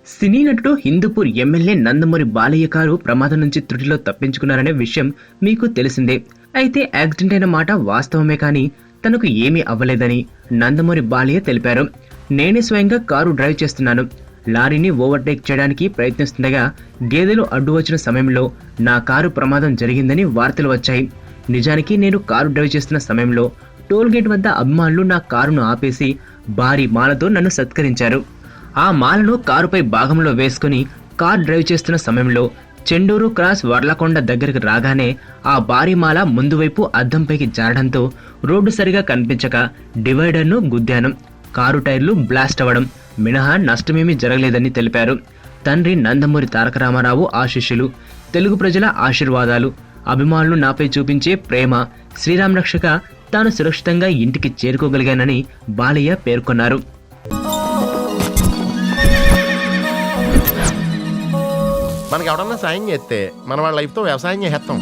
సినీ నటుడు Hindupur MLA Nandamuri Balayya car ప్రమాదం నుంచి త్రుటిలో తప్పించుకున్నారనే విషయం మీకు తెలిసిందే. అయితే యాక్సిడెంట్ అయిన మాట వాస్తవమే కానీ తనకు ఏమీ అవ్వలేదని నందమూరి బాలయ్య తెలిపారు. నేనే స్వయంగా కారు డ్రైవ్ చేస్తున్నాను. లారీని ఓవర్టేక్ చేయడానికి ప్రయత్నిస్తుండగా గేదెలు అడ్డు వచ్చిన సమయంలో నా కారు ప్రమాదం జరిగిందని వార్తలు వచ్చాయి. నిజానికి నేను కారు డ్రైవ్ చేస్తున్న సమయంలో టోల్ గేట్ వద్ద అభిమానులు నా కారును ఆపేసి భారీ మాలతో నన్ను సత్కరించారు. ఆ మాలను కారుపై భాగంలో వేసుకుని కార్ డ్రైవ్ చేస్తున్న సమయంలో చెండూరు క్రాస్ వర్లకొండ దగ్గరికి రాగానే ఆ భారీ మాల ముందు వైపు అద్దంపైకి జారడంతో రోడ్డు సరిగా కనిపించక డివైడర్ను గుద్దాను. కారు టైర్లు బ్లాస్ట్ అవ్వడం మినహా నష్టమేమీ జరగలేదని తెలిపారు. తండ్రి నందమూరి తారక రామారావు ఆశీస్సులు, తెలుగు ప్రజల ఆశీర్వాదాలు, అభిమానులు నాపై చూపించే ప్రేమ, శ్రీరామ్ రక్షక తాను సురక్షితంగా ఇంటికి చేరుకోగలిగానని బాలయ్య పేర్కొన్నారు. మనకి ఎవడన్నా సాయం చేస్తే మన వాళ్ళ లైఫ్తో వ్యవసాయం చేస్తాం.